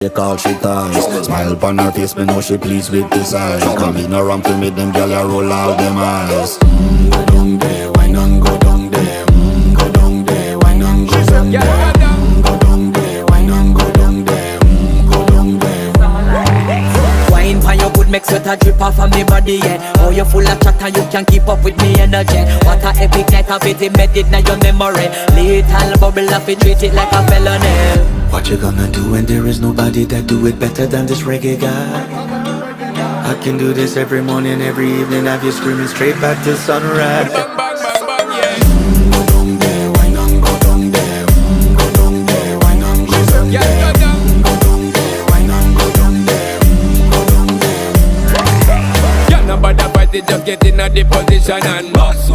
They call she ties. Smile upon her face, me know she pleased with this eyes. Come in around to meet them, girl, you roll out them eyes. Go down there, why not go down there? Go down there, why not go down there? Go down there, why not go down there? Go down there. Wine for your good, make sweat a drip off of me body, yeah. Oh, you full of chatter, you can keep up with me energy. What a epic night of it, embedded in your memory. Little bubble of it, treat it like a felony. What you gonna do when there is nobody that do it better than this reggae guy? I can do this every morning, every evening, have you screaming straight back to sunrise. Bang, bang, bang, bang, yeah. Go down there, why not go down there? Go down there, why not go down there? Yeah, go down. Go down there, why not go down there? Go down there. Yeah, nobody fight it, just get in a the position and